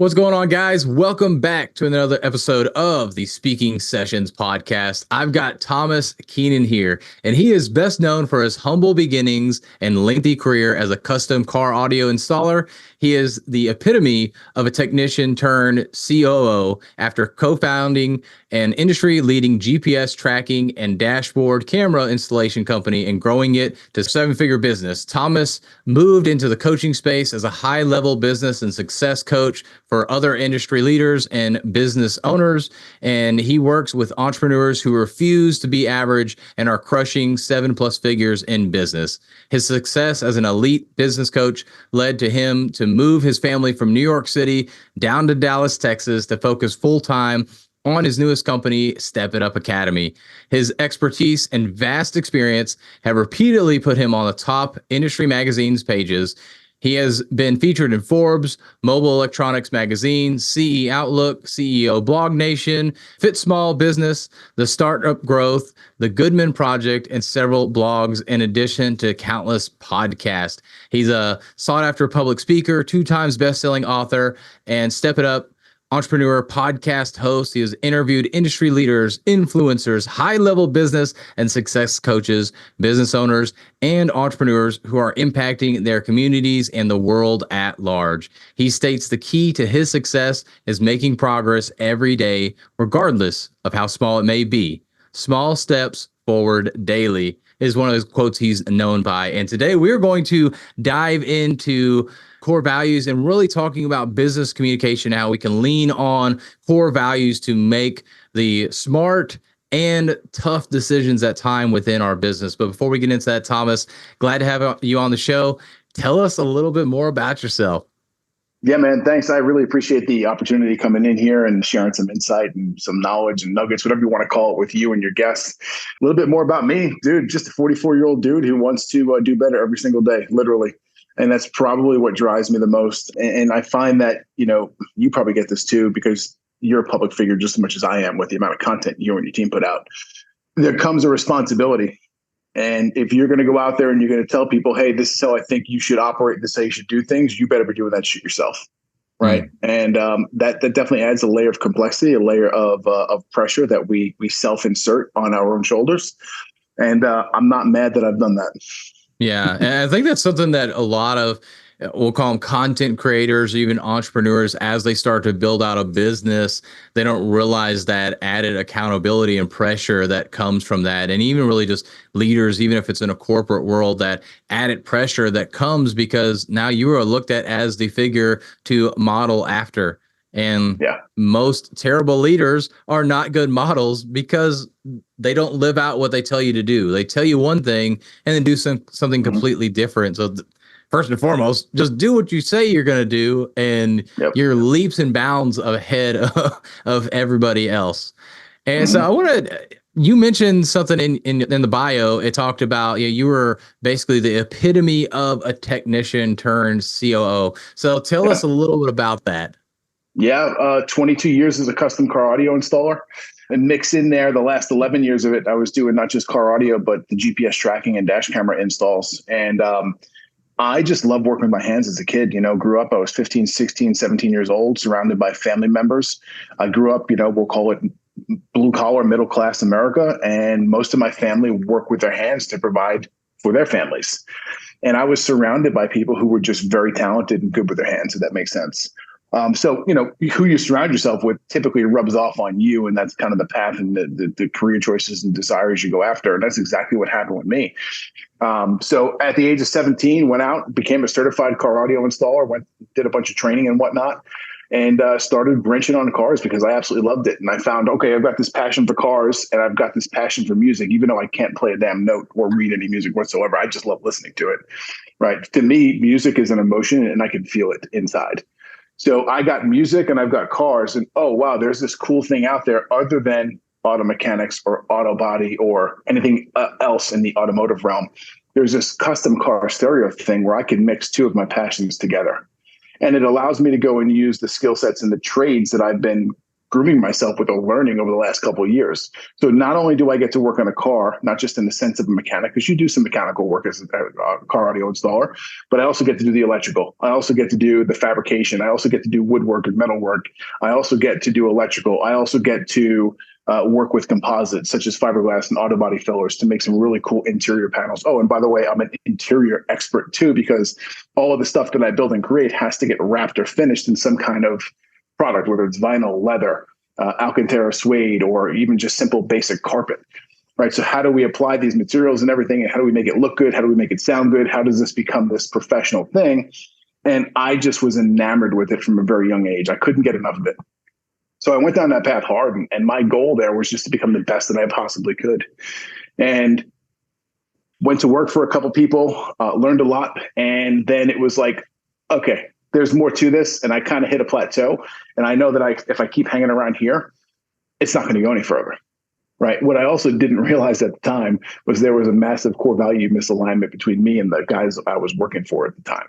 What's going on, guys? Welcome back to another episode of the Speaking Sessions podcast. I've got Tomas Keenan here, and he is best known for his humble beginnings and lengthy career as a custom car audio installer. He is the epitome of a technician turned COO after co-founding an industry-leading GPS tracking and dashboard camera installation company and growing it to seven-figure business. Tomas moved into the coaching space as a high-level business and success coach for other industry leaders and business owners, and he works with entrepreneurs who refuse to be average and are crushing 7+ figures in business. His success as an elite business coach led to him to move his family from New York City down to Dallas, Texas, to focus full-time on his newest company, Step It Up Academy. His expertise and vast experience have repeatedly put him on the top industry magazine's pages. He has been featured in Forbes, Mobile Electronics Magazine, CE Outlook, CEO Blog Nation, Fit Small Business, The Startup Growth, The Goodman Project, and several blogs, in addition to countless podcasts. He's a sought-after public speaker, 2 times best-selling author, and Step It Up entrepreneur, podcast host. He has interviewed industry leaders, influencers, high-level business and success coaches, business owners, and entrepreneurs who are impacting their communities and the world at large. He states the key to his success is making progress every day, regardless of how small it may be. Small steps forward daily is one of those quotes he's known by. And today we're going to dive into core values and really talking about business communication, how we can lean on core values to make the smart and tough decisions at time within our business. But before we get into that, Tomas, glad to have you on the show. Tell us a little bit more about yourself. Yeah, man, thanks. I really appreciate the opportunity coming in here and sharing some insight and some knowledge and nuggets, whatever you want to call it, with you and your guests. A little bit more about me, dude, just a 44-year-old dude who wants to do better every single day, literally. And that's probably what drives me the most. And I find that, you probably get this too, because you're a public figure just as much as I am with the amount of content you and your team put out. There comes a responsibility. And if you're going to go out there and you're going to tell people, hey, this is how I think you should operate, this is how you should do things, you better be doing that shit yourself. Right. And that definitely adds a layer of complexity, a layer of pressure that we self-insert on our own shoulders. And I'm not mad that I've done that. Yeah, and I think that's something that a lot of, we'll call them content creators, even entrepreneurs, as they start to build out a business, they don't realize that added accountability and pressure that comes from that. And even really just leaders, even if it's in a corporate world, that added pressure that comes because now you are looked at as the figure to model after. And most terrible leaders are not good models because they don't live out what they tell you to do. They tell you one thing and then do something completely different. So first and foremost, just do what you say you're going to do, and you're leaps and bounds ahead of everybody else. And so I want to, you mentioned something in the bio. It talked about you were basically the epitome of a technician turned COO. So tell us a little bit about that. 22 years as a custom car audio installer, and mix in there the last 11 years of it. I was doing not just car audio, but the GPS tracking and dash camera installs. And I just loved working with my hands as a kid. Grew up, I was 15, 16, 17 years old, surrounded by family members. I grew up, we'll call it blue collar, middle class America. And most of my family worked with their hands to provide for their families. And I was surrounded by people who were just very talented and good with their hands, if that makes sense. So, who you surround yourself with typically rubs off on you, and that's kind of the path and the career choices and desires you go after. And that's exactly what happened with me. So at the age of 17, went out, became a certified car audio installer, did a bunch of training and whatnot, and started wrenching on cars because I absolutely loved it. And I found, okay, I've got this passion for cars and I've got this passion for music, even though I can't play a damn note or read any music whatsoever. I just love listening to it. Right. To me, music is an emotion and I can feel it inside. So I got music and I've got cars, and oh, wow, there's this cool thing out there other than auto mechanics or auto body or anything else in the automotive realm. There's this custom car stereo thing where I can mix 2 of my passions together. And it allows me to go and use the skill sets and the trades that I've been grooming myself with the learning over the last couple of years. So not only do I get to work on a car, not just in the sense of a mechanic, because you do some mechanical work as a car audio installer, but I also get to do the electrical. I also get to do the fabrication. I also get to do woodwork and metal work. I also get to do electrical. I also get to work with composites such as fiberglass and auto body fillers to make some really cool interior panels. Oh, and by the way, I'm an interior expert too, because all of the stuff that I build and create has to get wrapped or finished in some kind of product, whether it's vinyl, leather, Alcantara suede, or even just simple basic carpet, right? So how do we apply these materials and everything? And how do we make it look good? How do we make it sound good? How does this become this professional thing? And I just was enamored with it from a very young age. I couldn't get enough of it. So I went down that path hard, and my goal there was just to become the best that I possibly could. And went to work for a couple people, learned a lot. And then it was like, okay, there's more to this. And I kind of hit a plateau. And I know that if I keep hanging around here, it's not going to go any further, right? What I also didn't realize at the time was there was a massive core value misalignment between me and the guys I was working for at the time.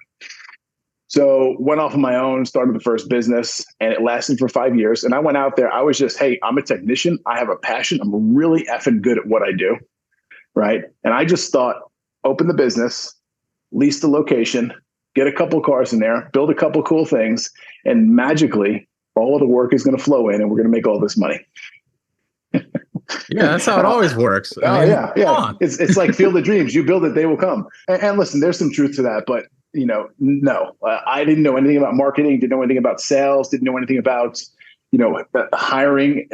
So went off on my own, started the first business, and it lasted for 5 years. And I went out there, I was just, hey, I'm a technician. I have a passion. I'm really effing good at what I do, right? And I just thought, open the business, lease the location, get a couple cars in there, build a couple cool things, and magically all of the work is going to flow in and we're going to make all this money. Yeah, that's how it always works. Yeah. It's like Field of Dreams. You build it, they will come. And listen, there's some truth to that, but no, I didn't know anything about marketing, didn't know anything about sales, didn't know anything about, hiring,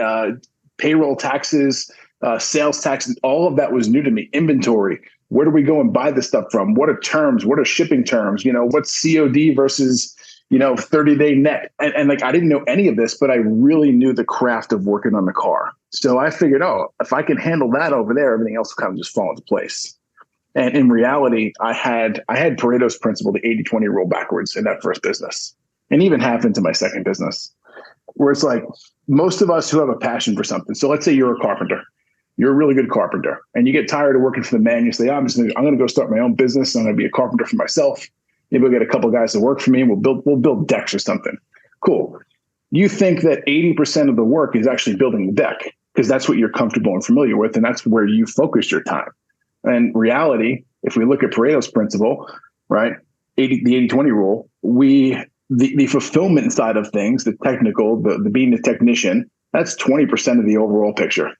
payroll taxes, sales tax. All of that was new to me. Inventory. Where do we go and buy this stuff from? What are terms? What are shipping terms? What's COD versus, 30-day net? And like, I didn't know any of this, but I really knew the craft of working on the car. So I figured, if I can handle that over there, everything else will kind of just fall into place. And in reality, I had Pareto's principle, the 80-20 rule backwards in that first business, and even half into my second business, where it's like most of us who have a passion for something. So let's say you're a carpenter, you're a really good carpenter, and you get tired of working for the man. You say, I'm going to go start my own business. I'm going to be a carpenter for myself. Maybe we'll get a couple of guys to work for me, and we'll build decks or something. Cool. You think that 80% of the work is actually building the deck because that's what you're comfortable and familiar with, and that's where you focus your time. And reality, if we look at Pareto's principle, right, the 80-20 rule, the fulfillment side of things, the technical, the being the technician, that's 20% of the overall picture.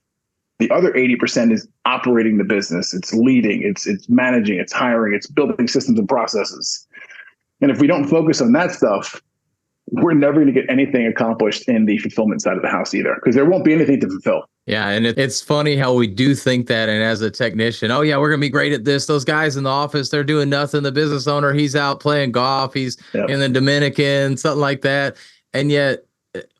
The other 80% is operating the business. It's leading, it's managing, it's hiring, it's building systems and processes. And if we don't focus on that stuff, we're never going to get anything accomplished in the fulfillment side of the house either, because there won't be anything to fulfill. Yeah, and it's funny how we do think that, and as a technician, oh yeah, we're gonna be great at this. Those guys in the office, they're doing nothing. The business owner, he's out playing golf, he's in the Dominican, something like that. And yet,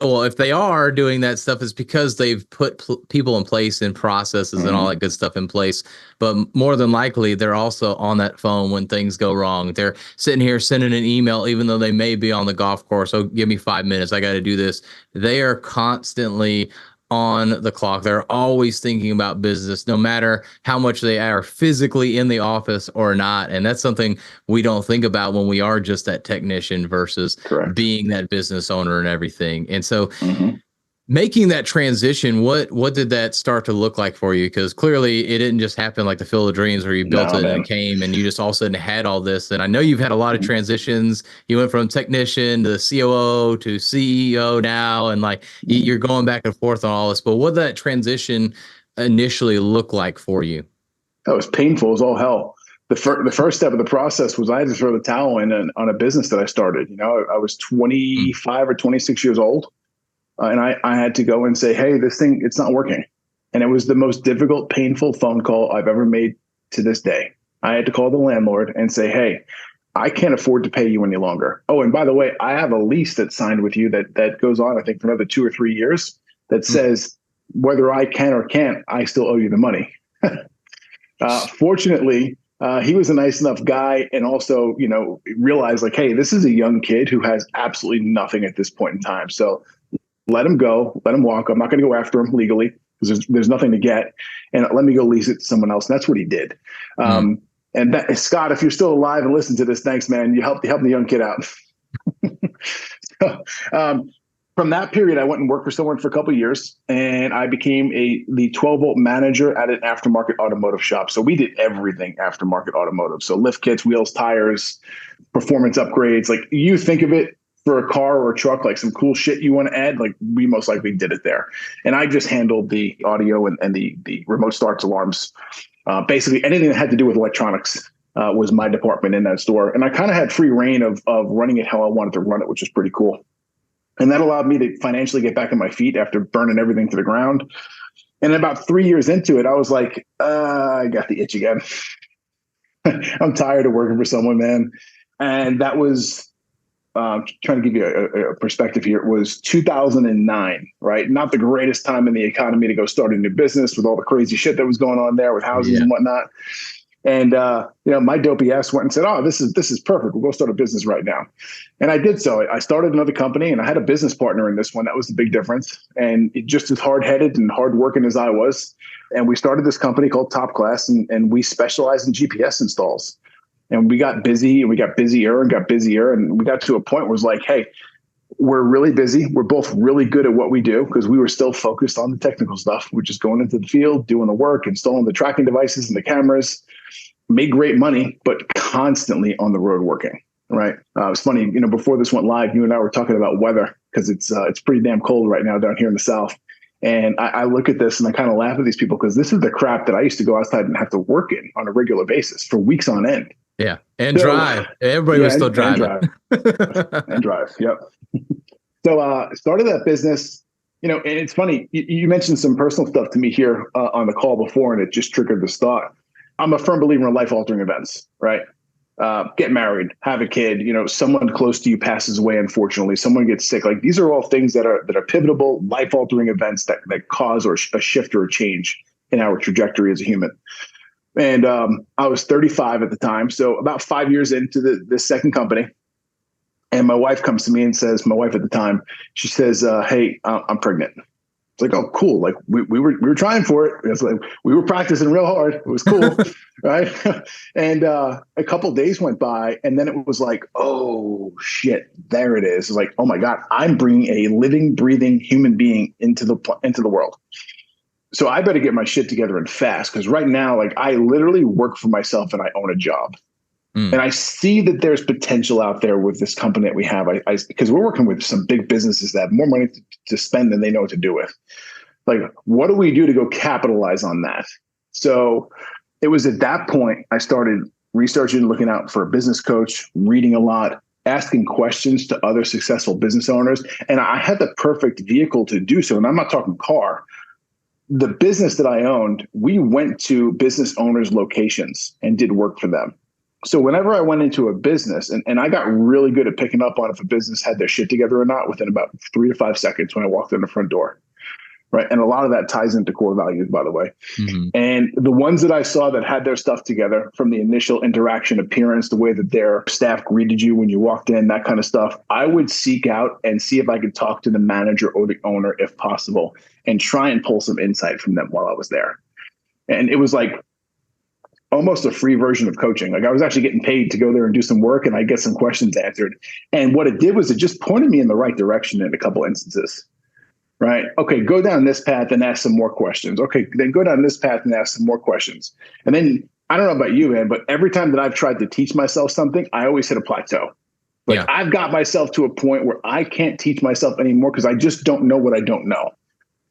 well, if they are doing that stuff, it's because they've put people in place and processes and all that good stuff in place. But more than likely, they're also on that phone when things go wrong. They're sitting here sending an email, even though they may be on the golf course. Oh, give me 5 minutes. I got to do this. They are constantly on the clock. They're always thinking about business, no matter how much they are physically in the office or not. And that's something we don't think about when we are just that technician versus being that business owner and everything. And so making that transition, what did that start to look like for you? Because clearly it didn't just happen like the Field of Dreams where you built it and it came and you just all of a sudden had all this. And I know you've had a lot of transitions. You went from technician to COO to CEO now, and like you're going back and forth on all this. But what did that transition initially look like for you? That was painful. It was all hell. The first step of the process was I had to throw the towel in on a business that I started. I was 25 or 26 years old. And I had to go and say, hey, this thing, it's not working. And it was the most difficult, painful phone call I've ever made to this day. I had to call the landlord and say, hey, I can't afford to pay you any longer. Oh, and by the way, I have a lease that's signed with you that goes on, I think, for another 2 or 3 years that says whether I can or can't, I still owe you the money. Fortunately, he was a nice enough guy and also, realized like, hey, this is a young kid who has absolutely nothing at this point in time. So let him go, let him walk. I'm not going to go after him legally because there's nothing to get. And let me go lease it to someone else. And that's what he did. And that, Scott, if you're still alive and listen to this, thanks, man. You helped the young kid out. from that period, I went and worked for someone for a couple of years, and I became the 12-volt manager at an aftermarket automotive shop. So we did everything aftermarket automotive. So lift kits, wheels, tires, performance upgrades. Like, you think of it for a car or a truck, like some cool shit you want to add, like we most likely did it there. And I just handled the audio and the remote starts, alarms, basically anything that had to do with electronics. Was my department in that store. And I kind of had free reign of running it how I wanted to run it, which was pretty cool. And that allowed me to financially get back on my feet after burning everything to the ground. And about 3 years into it, I was like, I got the itch again. I'm tired of working for someone, man. And that was, trying to give you a perspective here, it was 2009, right? Not the greatest time in the economy to go start a new business with all the crazy shit that was going on there with houses and whatnot. And, my dopey ass went and said, oh, this is perfect. We'll go start a business right now. And I did so. I started another company, and I had a business partner in this one. That was the big difference. And it just as hard-headed and hard-working as I was. And we started this company called Top Class, and we specialize in GPS installs. And we got busy, and we got busier and got busier. And we got to a point where it was like, hey, we're really busy. We're both really good at what we do, because we were still focused on the technical stuff, which is going into the field, doing the work, installing the tracking devices and the cameras. Made great money, but constantly on the road working, right? It's funny, before this went live, you and I were talking about weather, because it's pretty damn cold right now down here in the South. And I look at this and I kind of laugh at these people, because this is the crap that I used to go outside and have to work in on a regular basis for weeks on end. Yeah. And so, drive. Everybody was still driving. And drive. Yep. So started that business, and it's funny, you mentioned some personal stuff to me here on the call before, and it just triggered this thought. I'm a firm believer in life-altering events, right? Get married, have a kid, someone close to you passes away, unfortunately, someone gets sick. Like, these are all things that are pivotal, life-altering events that cause or a shift or a change in our trajectory as a human. And I was 35 at the time, so about 5 years into this second company. And my wife comes to me and says, my wife at the time, she says, hey, I'm pregnant. It's like, oh, cool. Like we were trying for it. It's like we were practicing real hard. It was cool. Right. And a couple of days went by, and then it was like, oh shit, there it is. It's like, oh my God, I'm bringing a living, breathing human being into the world. So I better get my shit together and fast. Cause right now, like, I literally work for myself and I own a job. And I see that there's potential out there with this company that we have. Because we're working with some big businesses that have more money to spend than they know what to do with. Like, what do we do to go capitalize on that? So it was at that point I started researching, looking out for a business coach, reading a lot, asking questions to other successful business owners. And I had the perfect vehicle to do so. And I'm not talking car. The business that I owned, we went to business owners' locations and did work for them. So whenever I went into a business, and I got really good at picking up on if a business had their shit together or not within about 3 to 5 seconds when I walked in the front door, right? And a lot of that ties into core values, by the way. Mm-hmm. And the ones that I saw that had their stuff together, from the initial interaction, appearance, the way that their staff greeted you when you walked in, that kind of stuff, I would seek out and see if I could talk to the manager or the owner if possible, and try and pull some insight from them while I was there. And it was like almost a free version of coaching. Like, I was actually getting paid to go there and do some work, and I get some questions answered. And what it did was it just pointed me in the right direction in a couple instances, right? Okay, go down this path and ask some more questions. Okay, then go down this path and ask some more questions. And then, I don't know about you, man, but every time that I've tried to teach myself something, I always hit a plateau. Like, I've got myself to a point where I can't teach myself anymore because I just don't know what I don't know.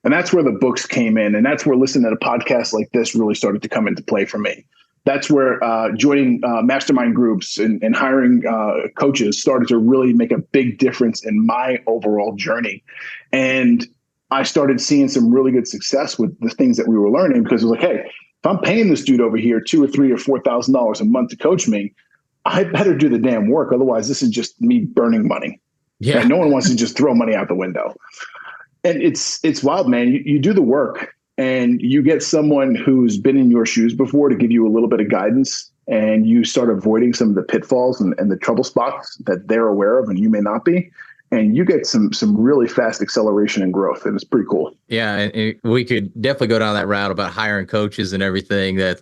And that's where the books came in. And that's where listening to a podcast like this really started to come into play for me. That's where joining mastermind groups and hiring coaches started to really make a big difference in my overall journey. And I started seeing some really good success with the things that we were learning, because it was like, hey, if I'm paying this dude over here $2,000 or $3,000 or $4,000 a month to coach me, I better do the damn work. Otherwise, this is just me burning money. Yeah. And no one wants to just throw money out the window. And it's wild, man. You do the work, and you get someone who's been in your shoes before to give you a little bit of guidance, and you start avoiding some of the pitfalls and the trouble spots that they're aware of and you may not be. And you get some really fast acceleration and growth, and it's pretty cool. Yeah, and we could definitely go down that route about hiring coaches and everything. That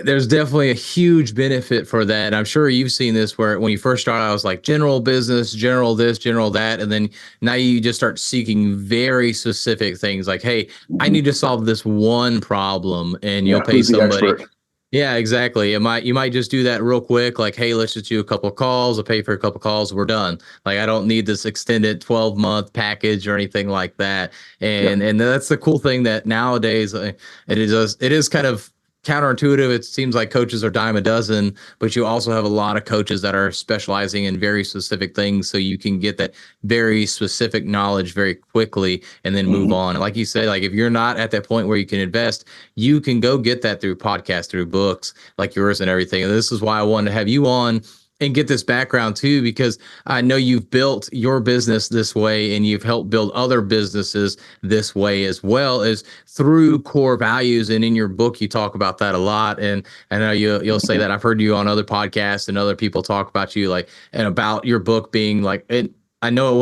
There's definitely a huge benefit for that. And I'm sure you've seen this where when you first started, I was like general business, general this, general that. And then now you just start seeking very specific things like, hey, I Mhm. need to solve this one problem, and you'll Yeah, pay who's the somebody. expert? Yeah, exactly. You might just do that real quick, like, hey, let's just do a couple of calls. I'll pay for a couple of calls. We're done. Like, I don't need this extended 12-month package or anything like that. Yeah. And that's the cool thing that nowadays it is kind of counterintuitive. It seems like coaches are dime a dozen, but you also have a lot of coaches that are specializing in very specific things, so you can get that very specific knowledge very quickly and then move Hmm. on. And like you said, like if you're not at that point where you can invest, you can go get that through podcasts, through books like yours and everything. And this is why I wanted to have you on and get this background too, because I know you've built your business this way and you've helped build other businesses this way as well, as through core values. And in your book, you talk about that a lot. And I know you'll say that. I've heard you on other podcasts and other people talk about you, like, and about your book being like, it, I know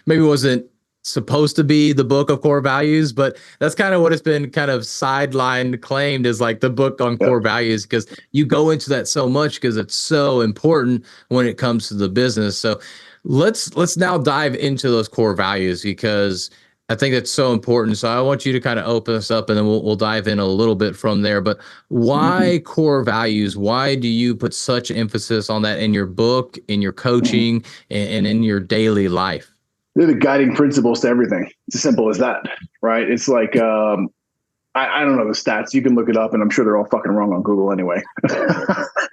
maybe it wasn't supposed to be the book of core values, but that's kind of what it's been kind of sidelined claimed as like the book on Yeah. core values, because you go into that so much because it's so important when it comes to the business. So let's now dive into those core values, because I think that's so important. So I want you to kind of open us up, and then we'll dive in a little bit from there. But Hmm. why core values? Why do you put such emphasis on that in your book, in your Hmm. coaching, and in your daily life? They're the guiding principles to everything. It's as simple as that, right? It's like I don't know the stats. You can look it up, and I'm sure they're all fucking wrong on Google anyway.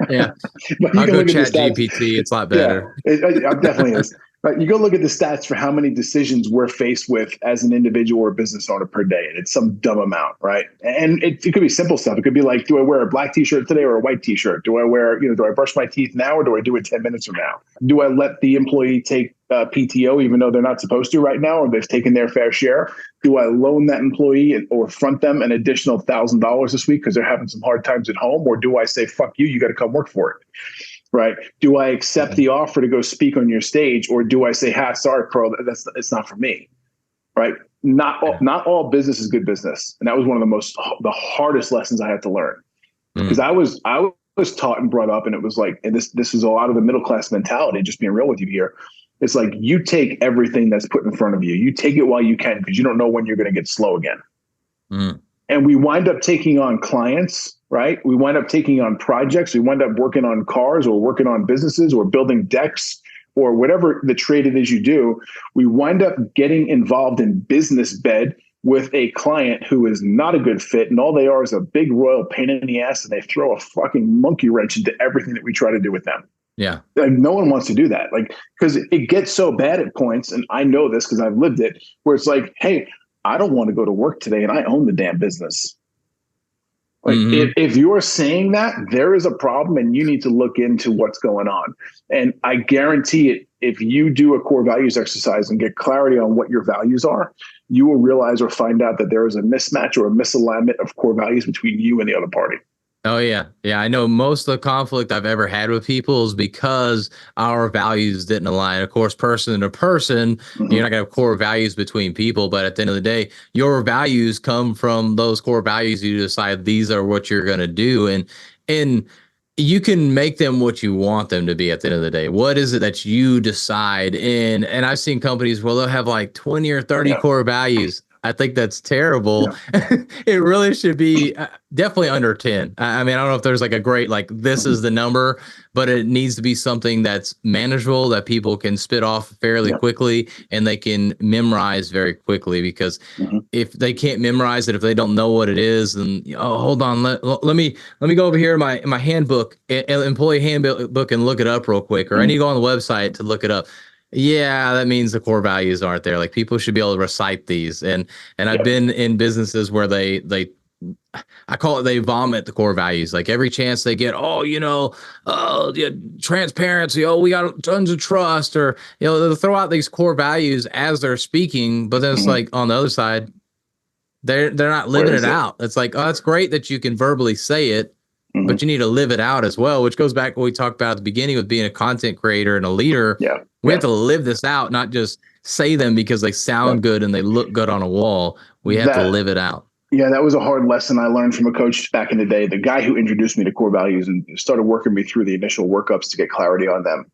Yeah, But you I'll can go look at the chat stats. GPT. It's a lot Yeah, better. it definitely is. Right, you go look at the stats for how many decisions we're faced with as an individual or business owner per day, and it's some dumb amount, right? And it could be simple stuff. It could be like, do I wear a black T-shirt today or a white T-shirt? Do I wear, do I brush my teeth now or do I do it 10 minutes from now? Do I let the employee take PTO even though they're not supposed to right now, or they've taken their fair share? Do I loan that employee or front them an additional $1,000 this week because they're having some hard times at home, or do I say, fuck you, you got to come work for it? Right? Do I accept the offer to go speak on your stage, or do I say, "Ha, sorry, pro, that's it's not for me"? Right? Yeah. Not all business is good business, and that was one of the hardest lessons I had to learn, because Mm, I was taught and brought up, and it was like, and this is a lot of the middle class mentality. Just being real with you here, it's like you take everything that's put in front of you. You take it while you can, because you don't know when you're going to get slow again. mm. And we wind up taking on clients, right? We wind up taking on projects. We wind up working on cars or working on businesses or building decks or whatever the trade it is you do. We wind up getting involved in business bed with a client who is not a good fit, and all they are is a big royal pain in the ass, and they throw a fucking monkey wrench into everything that we try to do with them. Yeah. Like, no one wants to do that. Like, because it gets so bad at points, and I know this because I've lived it, where it's like, hey, I don't want to go to work today, and I own the damn business. Like, Hmm. if you're saying that, there is a problem, and you need to look into what's going on. And I guarantee it, if you do a core values exercise and get clarity on what your values are, you will realize or find out that there is a mismatch or a misalignment of core values between you and the other party. Oh yeah. Yeah. I know most of the conflict I've ever had with people is because our values didn't align. Of course, person to person, you're Mm-hmm. not gonna have core values between people, but at the end of the day, your values come from those core values. You decide these are what you're gonna do. And you can make them what you want them to be at the end of the day. What is it that you decide? And I've seen companies where they'll have like 20 or 30 Yeah. core values. I think that's terrible. Yeah. It really should be definitely under 10. I mean, I don't know if there's like a great, like, this Mm-hmm. is the number, but it needs to be something that's manageable, that people can spit off fairly Yeah. quickly and they can memorize very quickly. Because Mm-hmm. if they can't memorize it, if they don't know what it is, then, oh, hold on, let me go over here in my handbook, employee handbook, and look it up real quick, or I need Mm-hmm. to go on the website to look it up. Yeah, that means the core values aren't there. Like, people should be able to recite these. And I've Yep. been in businesses where they I call it, they vomit the core values. Like, every chance they get, oh, oh, yeah, transparency. Oh, we got tons of trust, or they'll throw out these core values as they're speaking, but then it's Mm-hmm. like on the other side, they're not living Where it is it? out. It's like, oh, that's great that you can verbally say it, Mm-hmm. but you need to live it out as well, which goes back to what we talked about at the beginning with being a content creator and a leader. Yeah. We have Yeah. to live this out, not just say them because they Yeah. sound good and they look good on a wall. We have to That live it out. Yeah, that was a hard lesson I learned from a coach back in the day. The guy who introduced me to core values and started working me through the initial workups to get clarity on them.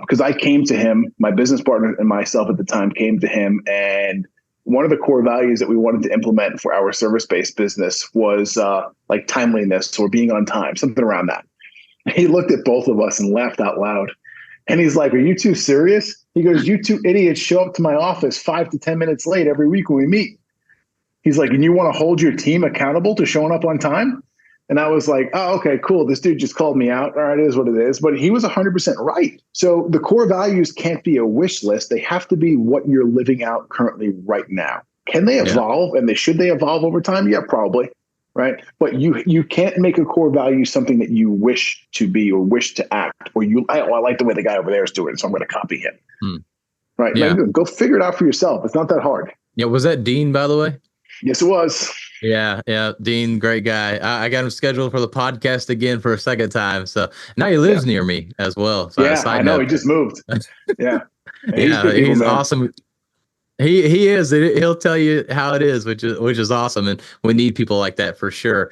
Because I came to him, my business partner and myself at the time came to him, and one of the core values that we wanted to implement for our service-based business was like timeliness or being on time, something around that. He looked at both of us and laughed out loud. And he's like, "Are you two serious?" He goes, "You two idiots show up to my office 5 to 10 minutes late every week when we meet." He's like, "And you want to hold your team accountable to showing up on time?" And I was like, "Oh, okay, cool. This dude just called me out. All right, it is what it is." But he was 100% right. So the core values can't be a wish list. They have to be what you're living out currently right now. Can they evolve? And should they evolve over time? Yeah, probably. Right. But you can't make a core value something that you wish to be or wish to act, or I like the way the guy over there is doing it, so I'm going to copy him. Right. Yeah. Go figure it out for yourself. It's not that hard. Yeah. Was that Dean, by the way? Yes, it was. Yeah. Dean, great guy. I got him scheduled for the podcast again for a second time. So now he lives near me as well. So yeah, I know. He just moved. Yeah. He's awesome. He is. He'll tell you how it is, which is awesome, and we need people like that for sure.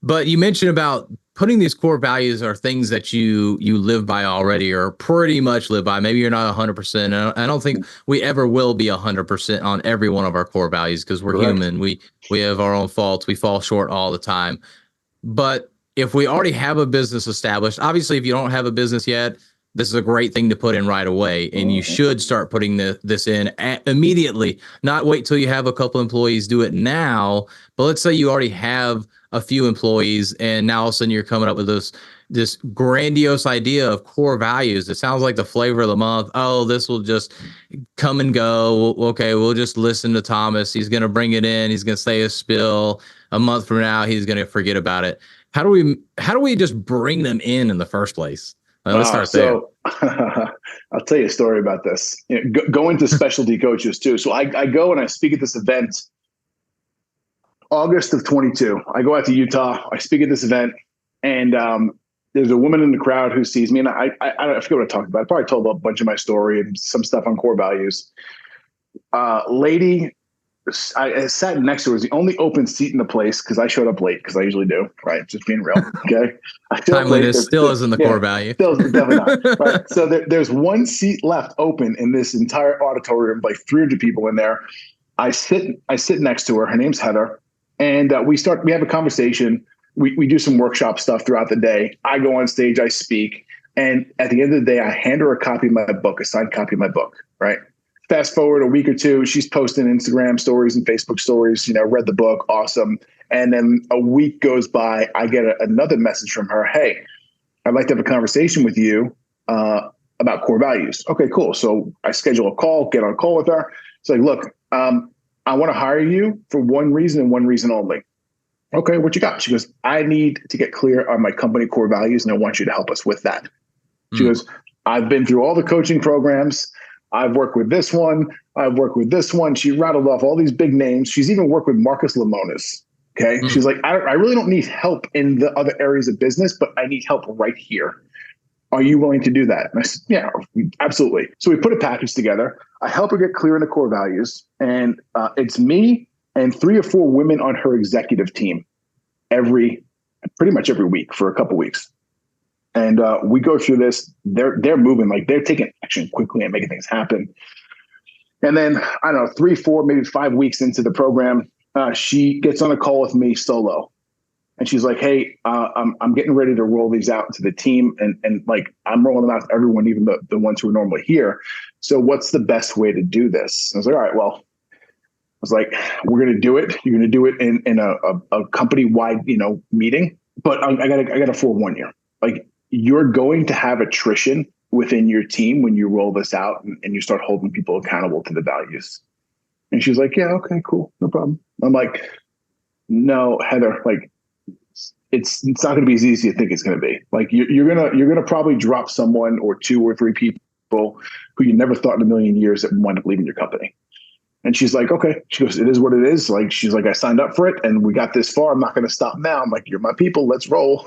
But you mentioned about putting these core values are things that you live by already, or pretty much live by. Maybe you're not 100%. I don't think we ever will be 100% on every one of our core values because we're human. We have our own faults. We fall short all the time. But if we already have a business established, obviously, if you don't have a business yet, this is a great thing to put in right away, and you should start putting this in immediately, not wait till you have a couple employees. Do it now. But let's say you already have a few employees, and now all of a sudden you're coming up with this grandiose idea of core values. It sounds like the flavor of the month. Oh, this will just come and go. Okay, we'll just listen to Thomas. He's going to bring it in. He's going to say a spill. A month from now, he's going to forget about it. How do we just bring them in the first place? Let's start there. I'll tell you a story about this. Go into specialty coaches too. So I go and I speak at this event, August of 22. I go out to Utah. I speak at this event, and there's a woman in the crowd who sees me, and I forget what I talked about. I probably told a bunch of my story and some stuff on core values. Lady, I sat next to her. It was the only open seat in the place because I showed up late, because I usually do, right? Just being real, okay? Timeliness still isn't the core value. Still definitely not, right? So there's one seat left open in this entire auditorium, like 300 people in there. I sit next to her. Her name's Heather, and we have a conversation. We do some workshop stuff throughout the day. I go on stage, I speak, and at the end of the day, I hand her a copy of my book, a signed copy of my book, right? Fast forward a week or two, she's posting Instagram stories and Facebook stories, read the book, awesome. And then a week goes by, I get another message from her. "Hey, I'd like to have a conversation with you about core values." Okay, cool. So I schedule a call, get on a call with her. It's like, "Look, I want to hire you for one reason and one reason only." "Okay, what you got?" She goes, "I need to get clear on my company core values, and I want you to help us with that." She goes, "I've been through all the coaching programs. I've worked with this one. I've worked with this one." She rattled off all these big names. She's even worked with Marcus Lemonis. Okay. She's like, I really don't need help in the other areas of business, but I need help right here. Are you willing to do that? And I said, "Yeah, absolutely." So we put a package together. I help her get clear on the core values. And it's me and 3 or 4 women on her executive team pretty much every week for a couple weeks. And we go through this. They're moving, like they're taking action quickly and making things happen. And then, I don't know, 3, 4, maybe 5 weeks into the program, she gets on a call with me solo. And she's like, "Hey, I'm getting ready to roll these out to the team. And like, I'm rolling them out to everyone, even the ones who are normally here. So what's the best way to do this?" I was like, "All right, well," I was like, "we're going to do it. You're going to do it in a company-wide, meeting. But I got to forewarn you. Like, you're going to have attrition within your team when you roll this out and you start holding people accountable to the values." And she's like, "Yeah, okay, cool. No problem." I'm like, "No, Heather, like, it's not going to be as easy as you think it's going to be. Like, you're going to probably drop someone or 2 or 3 people who you never thought in a million years that wind up leaving your company." And she's like, "Okay." She goes, "It is what it is." Like, she's like, "I signed up for it and we got this far. I'm not going to stop now." I'm like, "You're my people. Let's roll."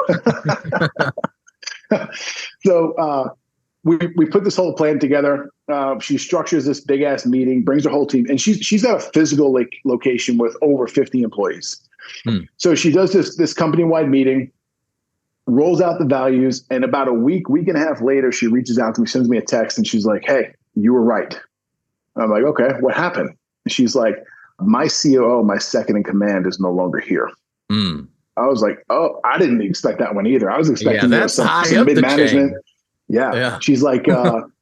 So we put this whole plan together. She structures this big ass meeting, brings her whole team, and she's got a physical location with over 50 employees. So she does this company wide meeting, rolls out the values, and about a week and a half later, she reaches out to me, sends me a text, and she's like, "Hey, you were right." I'm like, "Okay, what happened?" And she's like, "My COO, my second in command, is no longer here." I was like, "Oh, I didn't expect that one either. I was expecting some mid management." Yeah. She's like,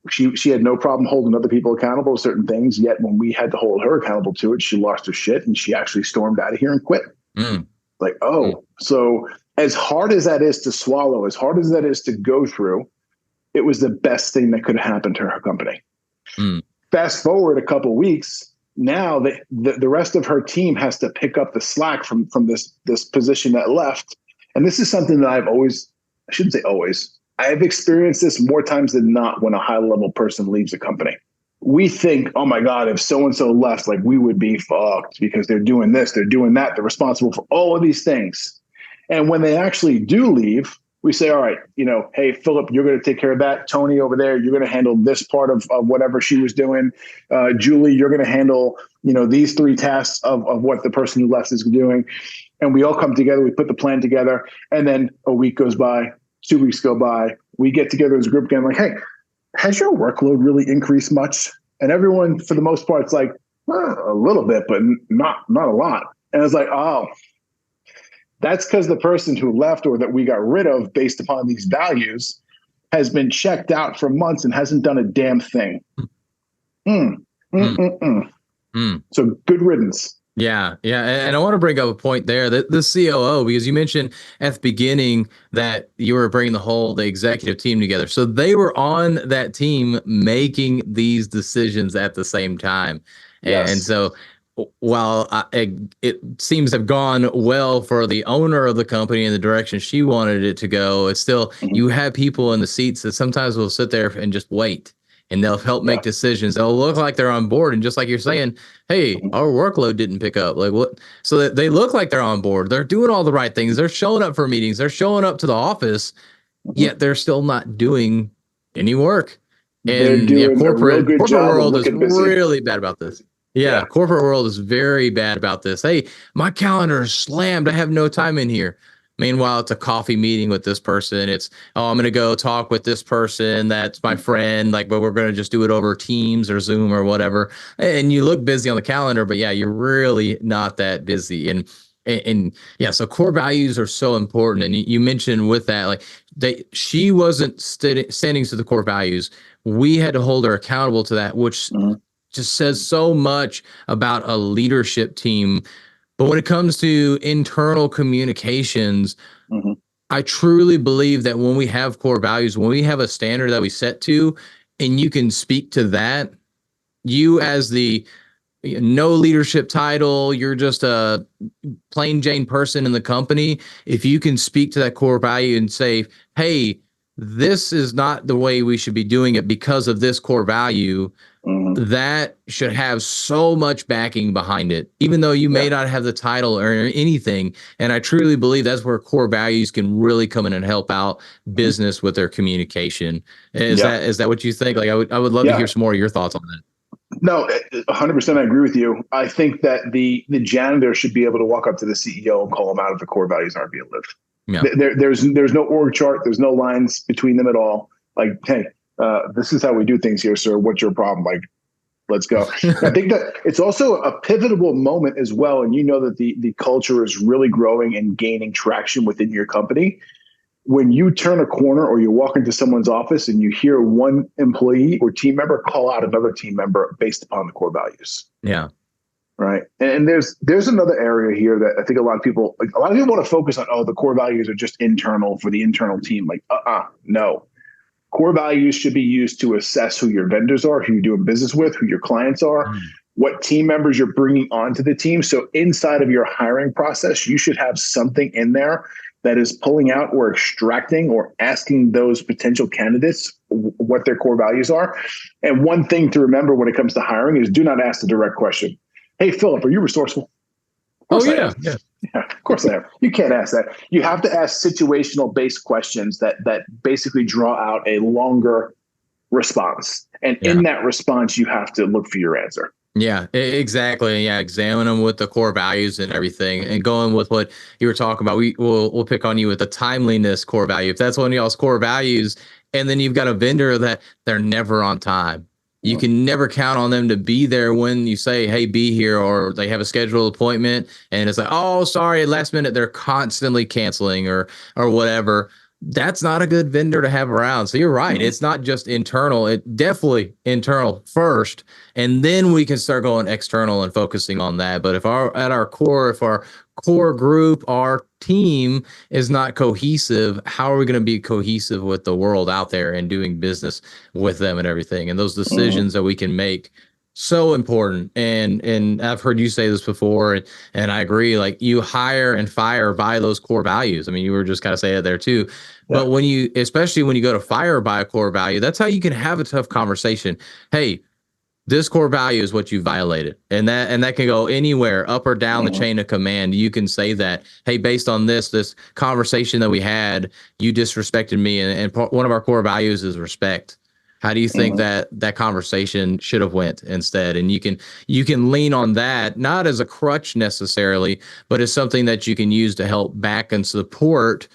she had no problem holding other people accountable to certain things. Yet when we had to hold her accountable to it, she lost her shit and she actually stormed out of here and quit. Like, so as hard as that is to swallow, as hard as that is to go through, it was the best thing that could have happened to her company. Fast forward a couple of weeks, now the rest of her team has to pick up the slack from this position that left. And this is something that I shouldn't say always, I've experienced this more times than not when a high level person leaves a company. We think, oh my God, if so-and-so left, like we would be fucked because they're doing this, they're doing that. They're responsible for all of these things. And when they actually do leave, we say, all right, hey, Philip, you're going to take care of that. Tony over there, you're going to handle this part of whatever she was doing. Julie, you're going to handle, these 3 tasks of what the person who left is doing. And we all come together, we put the plan together, and then a week goes by, 2 weeks go by, we get together as a group again, like, hey, has your workload really increased much? And everyone, for the most part, it's like, a little bit, but not a lot. And it's like, oh, that's because the person who left or that we got rid of based upon these values has been checked out for months and hasn't done a damn thing. So good riddance. Yeah. And I want to bring up a point there that the COO, because you mentioned at the beginning that you were bringing the executive team together. So they were on that team making these decisions at the same time. Yes. And so while it seems to have gone well for the owner of the company in the direction she wanted it to go, it's still, you have people in the seats that sometimes will sit there and just wait. And they'll help make decisions. They'll look like they're on board. And just like you're saying, hey, our workload didn't pick up. Like what? So that they look like they're on board. They're doing all the right things. They're showing up for meetings. They're showing up to the office, yet they're still not doing any work. And corporate world is really bad about this. Yeah, corporate world is very bad about this. Hey, my calendar is slammed. I have no time in here. Meanwhile, it's a coffee meeting with this person. It's, I'm going to go talk with this person. That's my friend. But we're going to just do it over Teams or Zoom or whatever. And you look busy on the calendar, but you're really not that busy. And so core values are so important. And you mentioned with that, she wasn't standing to the core values. We had to hold her accountable to that, which just says so much about a leadership team. But when it comes to internal communications, I truly believe that when we have core values, when we have a standard that we set to, and you can speak to that, you as the no leadership title, you're just a plain Jane person in the company. If you can speak to that core value and say, hey, this is not the way we should be doing it because of this core value, that should have so much backing behind it, even though you may not have the title or anything. And I truly believe that's where core values can really come in and help out business with their communication. Is that what you think? I would love to hear some more of your thoughts on that. No, 100%. I agree with you. I think that the janitor should be able to walk up to the CEO and call him out if the core values aren't being lived. Yeah. There's no org chart. There's no lines between them at all. Like, hey, this is how we do things here, sir. What's your problem? Let's go. I think that it's also a pivotal moment as well. And that the culture is really growing and gaining traction within your company. When you turn a corner or you walk into someone's office and you hear one employee or team member call out another team member based upon the core values. Yeah. Right. And there's another area here that I think a lot of people want to focus on. Oh, the core values are just internal for the internal team. No. Core values should be used to assess who your vendors are, who you're doing business with, who your clients are, what team members you're bringing onto the team. So inside of your hiring process, you should have something in there that is pulling out or extracting or asking those potential candidates what their core values are. And one thing to remember when it comes to hiring is do not ask the direct question. Hey, Philip, are you resourceful? Oh, yeah. Yeah, of course I am. You can't ask that. You have to ask situational based questions that basically draw out a longer response. And Yeah. in that response, you have to look for your answer. Yeah, exactly. Yeah, examine them with the core values and everything, and going with what you were talking about. We'll pick on you with the timeliness core value. If that's one of y'all's core values, and then you've got a vendor that they're never on time, you can never count on them to be there when you say, "Hey, be here," or they have a scheduled appointment, and it's like, "Oh, sorry, at last minute." They're constantly canceling or whatever. That's not a good vendor to have around. So you're right. It's not just internal. It definitely internal first, and then we can start going external and focusing on that. But if our core group, our team is not cohesive, how are we going to be cohesive with the world out there and doing business with them and everything? And those decisions that we can make, so important. And I've heard you say this before, and I agree. Like, you hire and fire by those core values. I mean, you were just kind of saying it there too. Yeah. But especially when you go to fire by a core value, that's how you can have a tough conversation. Hey, this core value is what you violated, and that can go anywhere, up or down the chain of command. You can say that, hey, based on this conversation that we had, you disrespected me, and one of our core values is respect. How do you think that conversation should have went instead? And you can lean on that, not as a crutch necessarily, but as something that you can use to help back and support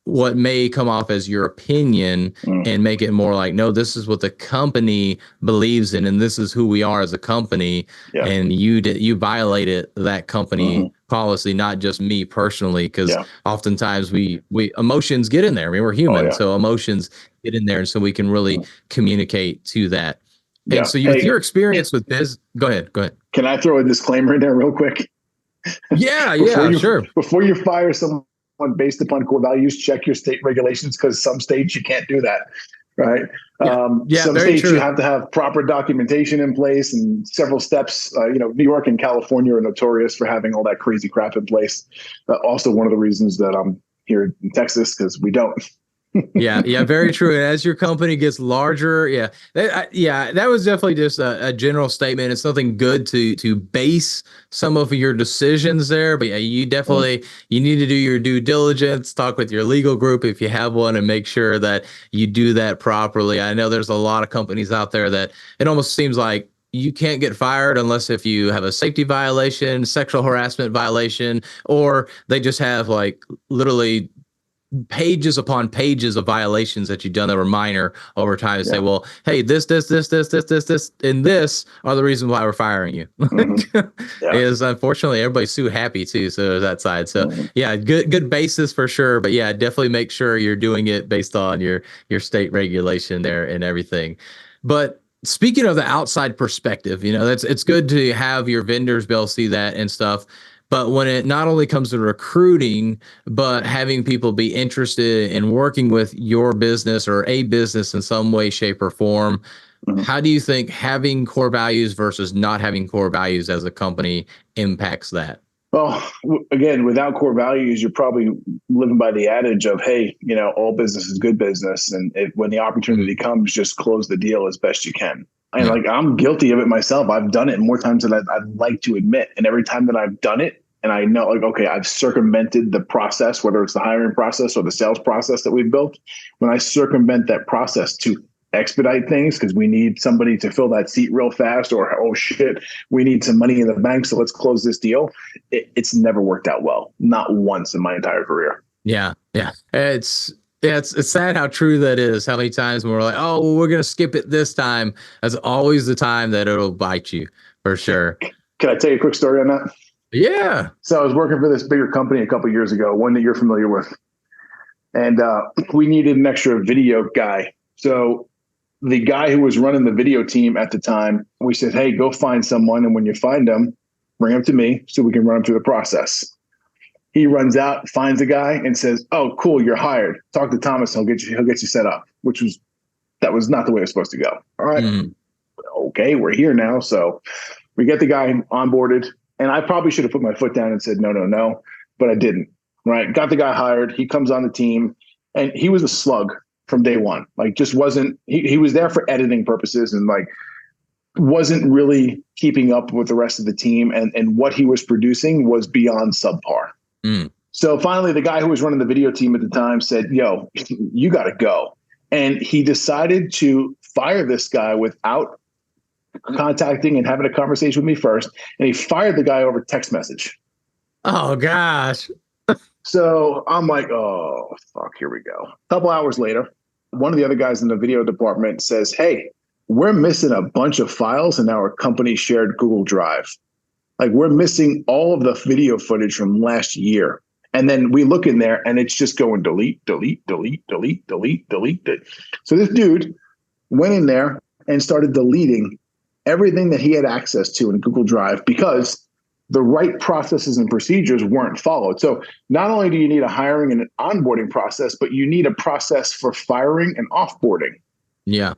what may come off as your opinion, and make it more like, no, this is what the company believes in, and this is who we are as a company. Yeah. And you violated that company policy, not just me personally, because oftentimes we emotions get in there. I mean, we're human, so emotions get in there, and so we can really communicate to that. And so with your experience with biz, go ahead. Can I throw a disclaimer in there real quick? Sure. Before you fire someone based upon core values, check your state regulations, because some states you can't do that, right? Some states true. You have to have proper documentation in place and several steps. New York and California are notorious for having all that crazy crap in place. Also, one of the reasons that I'm here in Texas, because we don't. Yeah, very true. And as your company gets larger, that was definitely just a general statement. It's something good to base some of your decisions there. But yeah, you definitely you need to do your due diligence, talk with your legal group if you have one, and make sure that you do that properly. I know there's a lot of companies out there that it almost seems like you can't get fired unless if you have a safety violation, sexual harassment violation, or they just have like literally pages upon pages of violations that you've done that were minor over time, to say, well, hey, this, and this are the reasons why we're firing you. Is unfortunately everybody's too happy too. So that side. So good basis for sure. But yeah, definitely make sure you're doing it based on your state regulation there and everything. But speaking of the outside perspective, it's good to have your vendors be able to see that and stuff. But when it not only comes to recruiting, but having people be interested in working with your business or a business in some way, shape, or form, how do you think having core values versus not having core values as a company impacts that? Well, again, without core values, you're probably living by the adage of, hey, all business is good business. And when the opportunity comes, just close the deal as best you can. And I'm guilty of it myself. I've done it more times than I'd like to admit. And every time that I've done it, and I know, okay, I've circumvented the process, whether it's the hiring process or the sales process that we've built. When I circumvent that process to expedite things, because we need somebody to fill that seat real fast, or, oh shit, we need some money in the bank, so let's close this deal. It's never worked out well. Not once in my entire career. Yeah. It's sad how true that is. How many times when we're like, oh, well, we're going to skip it this time. That's always the time that it'll bite you, for sure. Can I tell you a quick story on that? Yeah. So I was working for this bigger company a couple of years ago, one that you're familiar with. And we needed an extra video guy. So the guy who was running the video team at the time, we said, hey, go find someone. And when you find them, bring them to me so we can run them through the process. He runs out, finds a guy, and says, oh, cool, you're hired. Talk to Thomas. He'll get you set up, that was not the way it was supposed to go. All right. Okay, we're here now. So we get the guy onboarded. And I probably should have put my foot down and said, no, but I didn't. Right. Got the guy hired. He comes on the team, and he was a slug from day one. Like, just wasn't, he was there for editing purposes, and like wasn't really keeping up with the rest of the team. And what he was producing was beyond subpar. So finally, the guy who was running the video team at the time said, yo, you got to go. And he decided to fire this guy without contacting and having a conversation with me first. And he fired the guy over text message. Oh gosh. So I'm like, oh, fuck, here we go. A couple hours later, one of the other guys in the video department says, hey, we're missing a bunch of files in our company shared Google Drive. Like, we're missing all of the video footage from last year. And then we look in there and it's just going delete, delete, delete, delete, delete, delete. So this dude went in there and started deleting everything that he had access to in Google Drive because the right processes and procedures weren't followed. So not only do you need a hiring and an onboarding process, but you need a process for firing and offboarding. Yeah.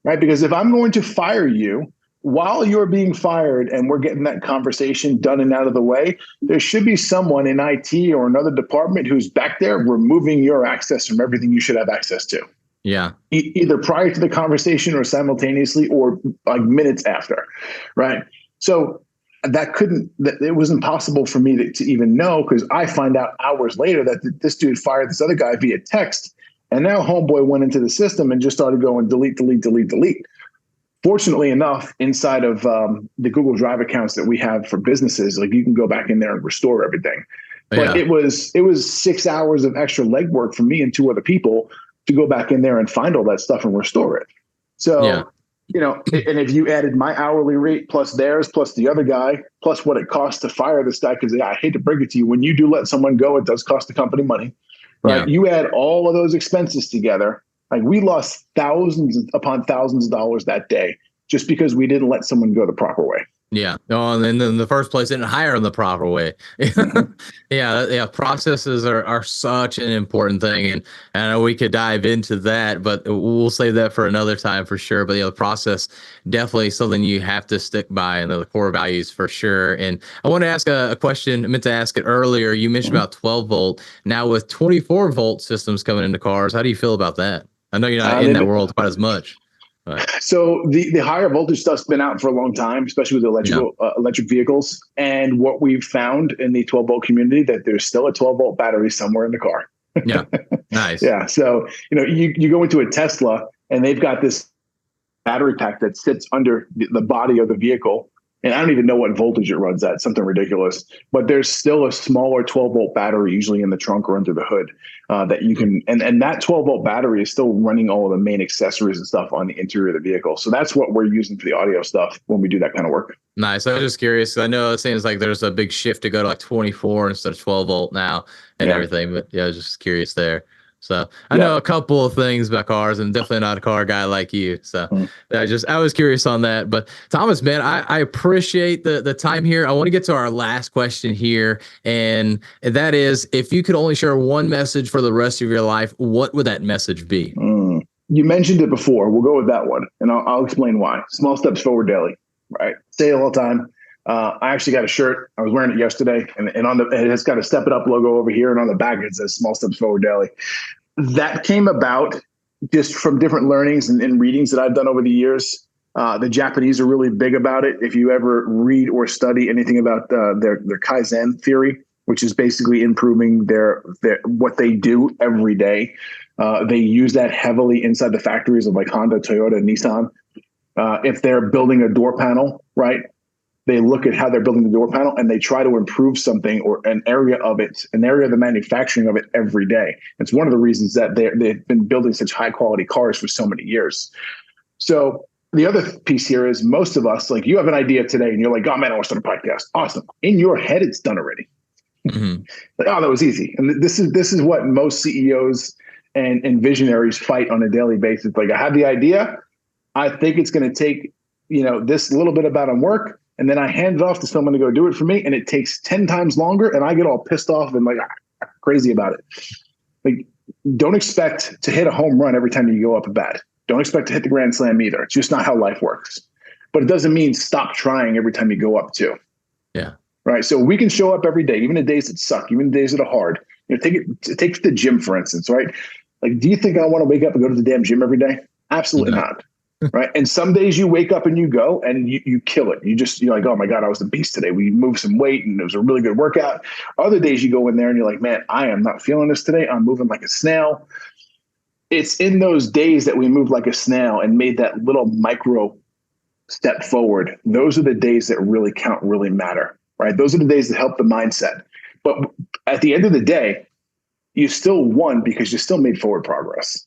Right? Because if I'm going to fire you while you're being fired and we're getting that conversation done and out of the way, there should be someone in IT or another department who's back there removing your access from everything you should have access to. Yeah. Either prior to the conversation or simultaneously or like minutes after. Right. So it was impossible for me to even know, because I find out hours later that this dude fired this other guy via text. And now homeboy went into the system and just started going delete, delete, delete, delete. Fortunately enough, inside of the Google Drive accounts that we have for businesses, like, you can go back in there and restore everything. But it was 6 hours of extra legwork for me and two other people to go back in there and find all that stuff and restore it. So, and if you added my hourly rate plus theirs, plus the other guy, plus what it costs to fire this guy, because I hate to break it to you, when you do let someone go, it does cost the company money, right? Yeah. You add all of those expenses together. Like, we lost thousands upon thousands of dollars that day just because we didn't let someone go the proper way. Yeah. No, and then in the first place, didn't hire in the proper way. Yeah. Processes are such an important thing. And I know we could dive into that, but we'll save that for another time for sure. But the process, definitely something you have to stick by, and the core values for sure. And I want to ask a question. I meant to ask it earlier. You mentioned about 12 volt. Now with 24 volt systems coming into cars, how do you feel about that? I know you're not in that world quite as much. So the higher voltage stuff's been out for a long time, especially with electric vehicles. And what we've found in the 12 volt community, that there's still a 12 volt battery somewhere in the car. Yeah. Nice. Yeah. So, you go into a Tesla and they've got this battery pack that sits under the body of the vehicle. And I don't even know what voltage it runs at, something ridiculous. But there's still a smaller 12 volt battery, usually in the trunk or under the hood, that you can, and that 12 volt battery is still running all of the main accessories and stuff on the interior of the vehicle. So that's what we're using for the audio stuff when we do that kind of work. Nice. I was just curious. I know it seems like there's a big shift to go to like 24 instead of 12 volt now and everything. But yeah, I was just curious there. So I know a couple of things about cars, and definitely not a car guy like you. So I was curious on that. But Thomas, man, I appreciate the time here. I want to get to our last question here. And that is, if you could only share one message for the rest of your life, what would that message be? You mentioned it before. We'll go with that one. And I'll explain why. Small steps forward daily, right? Say it all the time. I actually got a shirt. I was wearing it yesterday, and it has got a Step It Up logo over here, and on the back it says Small Steps Forward Daily. That came about just from different learnings and readings that I've done over the years. The Japanese are really big about it. If you ever read or study anything about their Kaizen theory, which is basically improving their what they do every day, they use that heavily inside the factories of like Honda, Toyota, Nissan. If they're building a door panel, right? They look at how they're building the door panel and they try to improve something or an area of the manufacturing of it every day. It's one of the reasons that they've been building such high quality cars for so many years. So the other piece here is, most of us, like, you have an idea today and you're like, oh man, I want to start a podcast. Awesome. In your head, it's done already. Mm-hmm. Like, oh, that was easy. And this is what most CEOs and visionaries fight on a daily basis. Like, I have the idea. I think it's going to take, this little bit about work. And then I hand it off to someone to go do it for me, and it takes 10 times longer, and I get all pissed off and like crazy about it. Like, don't expect to hit a home run every time you go up a bat. Don't expect to hit the grand slam either. It's just not how life works. But it doesn't mean stop trying every time you go up too. Yeah. Right. So we can show up every day, even the days that suck, even the days that are hard. Take the gym, for instance, right? Like, do you think I want to wake up and go to the damn gym every day? Absolutely not. Right. And some days you wake up and you go and you kill it. You're like, oh my God, I was the beast today. We moved some weight and it was a really good workout. Other days you go in there and you're like, man, I am not feeling this today. I'm moving like a snail. it's in those days that we moved like a snail and made that little micro step forward. Those are the days that really count, really matter, right? Those are the days that help the mindset. But at the end of the day, you still won because you still made forward progress,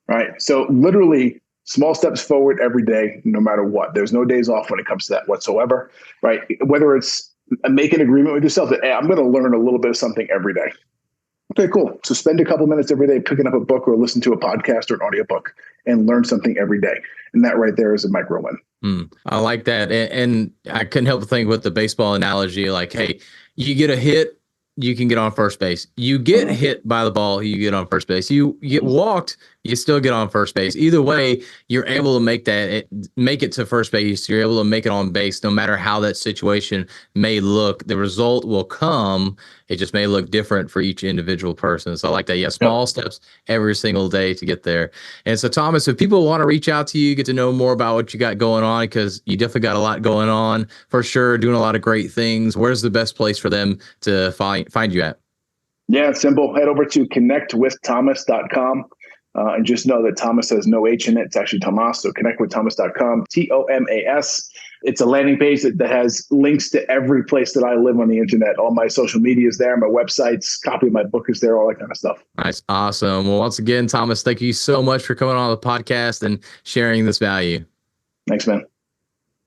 right? So literally small steps forward every day, no matter what. There's no days off when it comes to that whatsoever, right? Whether it's make an agreement with yourself that, hey, I'm going to learn a little bit of something every day. Okay, cool. So spend a couple minutes every day picking up a book or listen to a podcast or an audiobook and learn something every day. And that right there is a micro win. I like that. And I couldn't help but think with the baseball analogy, like, hey, you get a hit, you can get on first base. You get hit by the ball, you get on first base. You get walked, you still get on first base. Either way, you're able to make it to first base. You're able to make it on base, no matter how that situation may look. The result will come. It just may look different for each individual person. So I like that. Yeah, small steps every single day to get there. And so, Thomas, if people want to reach out to you, get to know more about what you got going on, because you definitely got a lot going on for sure, doing a lot of great things. Where's the best place for them to find you at? Yeah, it's simple. Head over to connectwiththomas.com. And just know that Thomas has no H in it. It's actually Tomas. So connectwiththomas.com, TOMAS. It's a landing page that has links to every place that I live on the internet. All my social media is there. My websites, copy of my book is there, all that kind of stuff. Nice. Awesome. Well, once again, Thomas, thank you so much for coming on the podcast and sharing this value. Thanks, man.